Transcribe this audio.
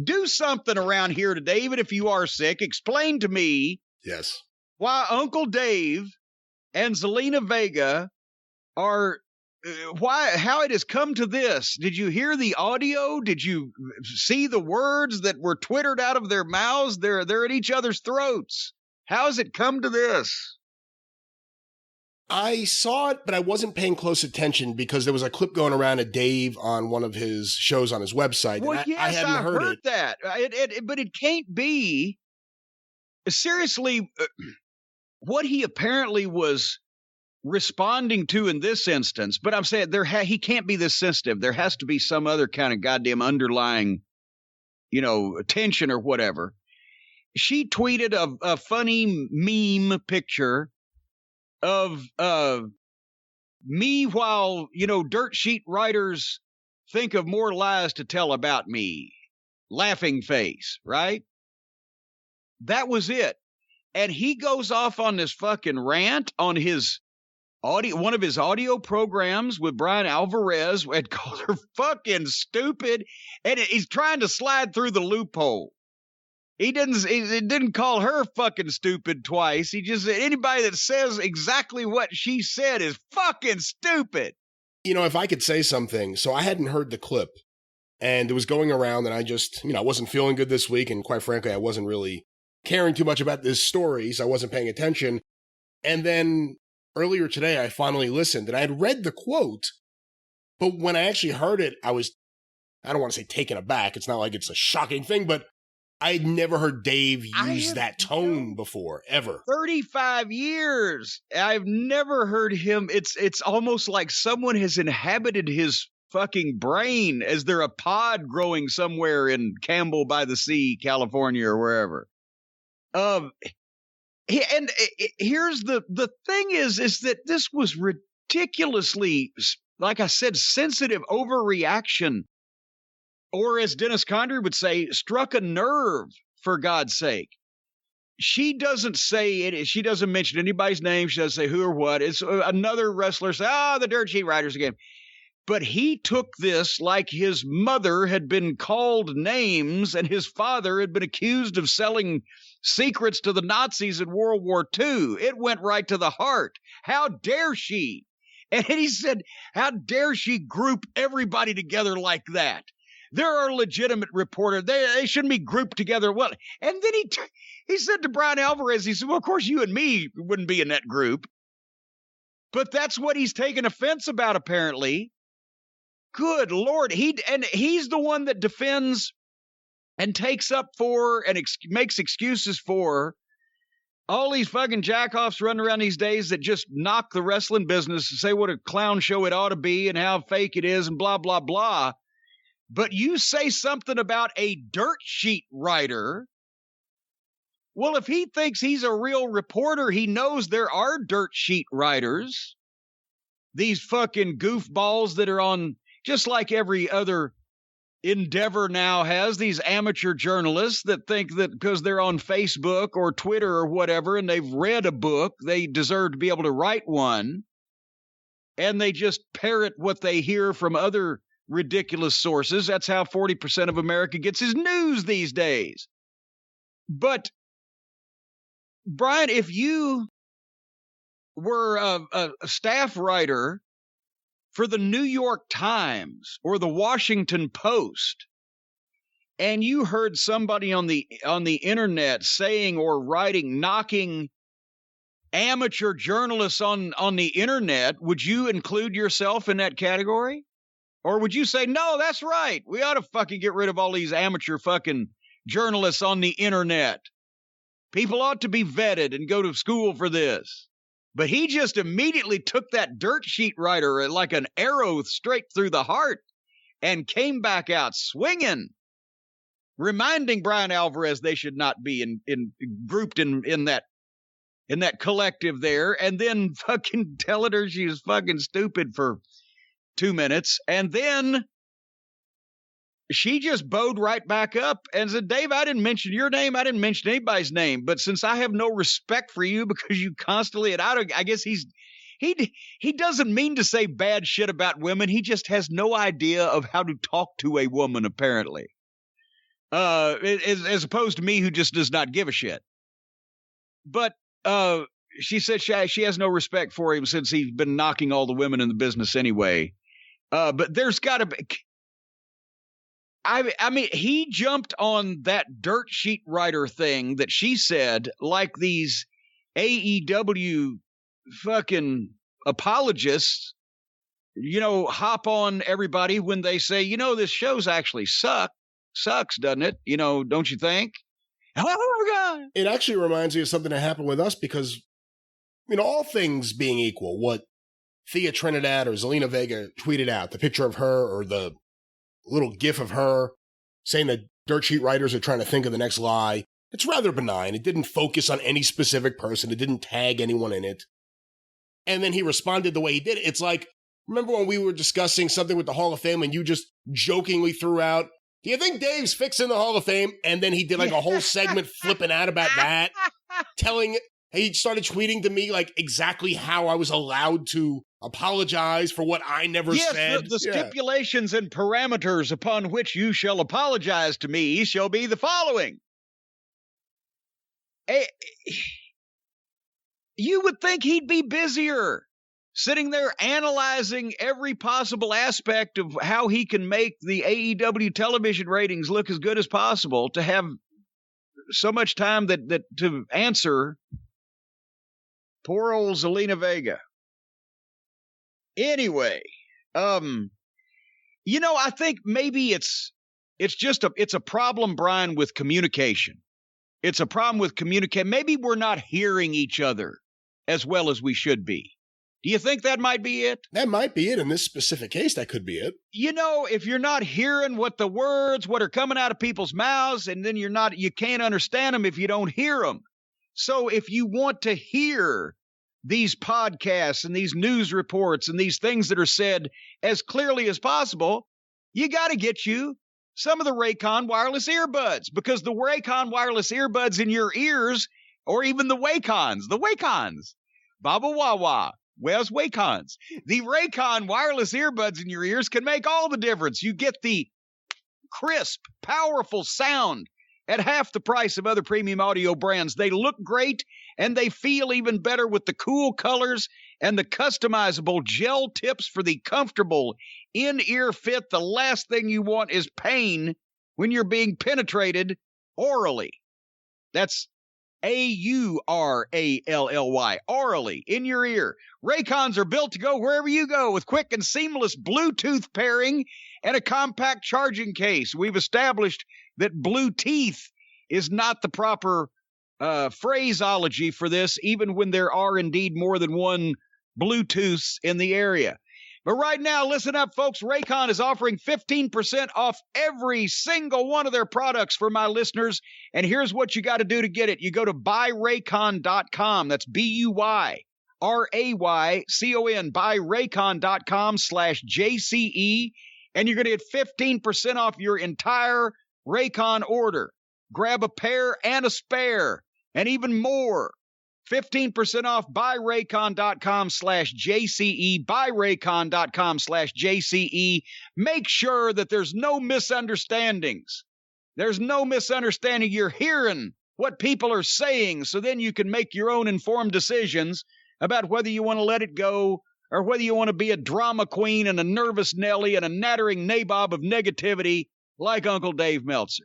do something around here today, even if you are sick. Explain to me why Uncle Dave and Zelina Vega are how it has come to this. Did you hear the audio? Did you see the words that were twittered out of their mouths? They're at each other's throats. How has it come to this? I saw it, but I wasn't paying close attention because there was a clip going around of Dave on one of his shows on his website. Well, yes, I hadn't heard that. But it can't be. Seriously, what he apparently was responding to in this instance, but I'm saying he can't be this sensitive. There has to be some other kind of goddamn underlying, tension or whatever. She tweeted a funny meme picture of me while, dirt sheet writers think of more lies to tell about me. Laughing face, right? That was it. And he goes off on this fucking rant on his one of his audio programs with Brian Alvarez, and called her fucking stupid, and he's trying to slide through the loophole. He didn't call her fucking stupid twice. He just, anybody that says exactly what she said is fucking stupid. If I could say something, so I hadn't heard the clip, and it was going around, and I just, I wasn't feeling good this week, and quite frankly, I wasn't really caring too much about this story, so I wasn't paying attention. And then earlier today, I finally listened, and I had read the quote, but when I actually heard it, I don't want to say taken aback. It's not like it's a shocking thing, but I had never heard Dave use that tone before, ever. 35 years. I've never heard him. It's almost like someone has inhabited his fucking brain as they're a pod growing somewhere in Campbell by the Sea, California, or wherever. And here's the thing is that this was ridiculously, like I said, sensitive overreaction. Or as Dennis Condrey would say, struck a nerve, for God's sake. She doesn't say it. She doesn't mention anybody's name. She doesn't say who or what. It's another wrestler say, the Dirt Sheet Riders again. But he took this like his mother had been called names and his father had been accused of selling secrets to the Nazis in World War II. It went right to the heart. How dare she? And he said, how dare she group everybody together like that? There are legitimate reporters. They shouldn't be grouped together. Well, and then he said to Brian Alvarez, he said, well, of course, you and me wouldn't be in that group. But that's what he's taking offense about, apparently. Good Lord. He's the one that defends and takes up for and makes excuses for all these fucking jackoffs running around these days that just knock the wrestling business and say what a clown show it ought to be and how fake it is and blah, blah, blah. But you say something about a dirt sheet writer. Well, if he thinks he's a real reporter, he knows there are dirt sheet writers. These fucking goofballs that are on, just like every other endeavor now has, these amateur journalists that think that because they're on Facebook or Twitter or whatever, and they've read a book, they deserve to be able to write one. And they just parrot what they hear from other ridiculous sources. That's how 40% of America gets his news these days. But Brian, if you were a staff writer for the New York Times or the Washington Post, and you heard somebody on the internet saying or writing, knocking amateur journalists on the internet, would you include yourself in that category? Or would you say, no, that's right, we ought to fucking get rid of all these amateur fucking journalists on the internet. People ought to be vetted and go to school for this. But he just immediately took that dirt sheet writer like an arrow straight through the heart and came back out swinging, reminding Brian Alvarez they should not be grouped in that collective there, and then fucking telling her she was fucking stupid for 2 minutes, and then she just bowed right back up and said, Dave, I didn't mention your name. I didn't mention anybody's name. But since I have no respect for you because you constantly, and I guess he doesn't mean to say bad shit about women. He just has no idea of how to talk to a woman, apparently. as opposed to me, who just does not give a shit. But she said she has no respect for him since he's been knocking all the women in the business anyway. But there's got to be. I mean, he jumped on that dirt sheet writer thing that she said, like these AEW fucking apologists, hop on everybody when they say, this show's actually sucks, doesn't it? Don't you think? Oh my God. It actually reminds me of something that happened with us because, all things being equal, what Thea Trinidad or Zelina Vega tweeted out, the picture of her or the little gif of her saying that dirt sheet writers are trying to think of the next lie, it's rather benign. It didn't focus on any specific person. It didn't tag anyone in it. And then he responded the way he did. It's like, remember when we were discussing something with the Hall of Fame and you just jokingly threw out, do you think Dave's fixing the Hall of Fame? And then he did like a whole segment flipping out about that, he started tweeting to me like exactly how I was allowed to apologize for what I never said. The stipulations and parameters upon which you shall apologize to me shall be the following. You would think he'd be busier sitting there analyzing every possible aspect of how he can make the AEW television ratings look as good as possible, to have so much time that to answer poor old Zelina Vega. Anyway, I think maybe it's a problem, Brian, with communication. It's a problem with communication. Maybe we're not hearing each other as well as we should be. Do you think that might be it? That might be it. In this specific case, that could be it. If you're not hearing what are coming out of people's mouths, and then you can't understand them if you don't hear them. So if you want to hear these podcasts and these news reports and these things that are said as clearly as possible, you got to get you some of the Raycon wireless earbuds, because the Raycon wireless earbuds in your ears, or even the Wacons, Baba Wawa, where's Wacons? The Raycon wireless earbuds in your ears can make all the difference. You get the crisp, powerful sound at half the price of other premium audio brands. They look great, and they feel even better with the cool colors and the customizable gel tips for the comfortable in-ear fit. The last thing you want is pain when you're being penetrated orally. That's AURALLY, orally, in your ear. Raycons are built to go wherever you go with quick and seamless Bluetooth pairing and a compact charging case. We've established that blue teeth is not the proper phraseology for this, even when there are indeed more than one Bluetooths in the area. But right now, listen up, folks. Raycon is offering 15% off every single one of their products for my listeners. And here's what you got to do to get it. You go to buyraycon.com. That's BUYRAYCON, buyraycon.com/JCE. And you're going to get 15% off your entire Raycon order. Grab a pair and a spare, and even more. 15% off buyraycon.com/JCE, buyraycon.com/JCE. Make sure that there's no misunderstandings. There's no misunderstanding. You're hearing what people are saying, so then you can make your own informed decisions about whether you want to let it go or whether you want to be a drama queen and a nervous Nelly and a nattering nabob of negativity like Uncle Dave Meltzer.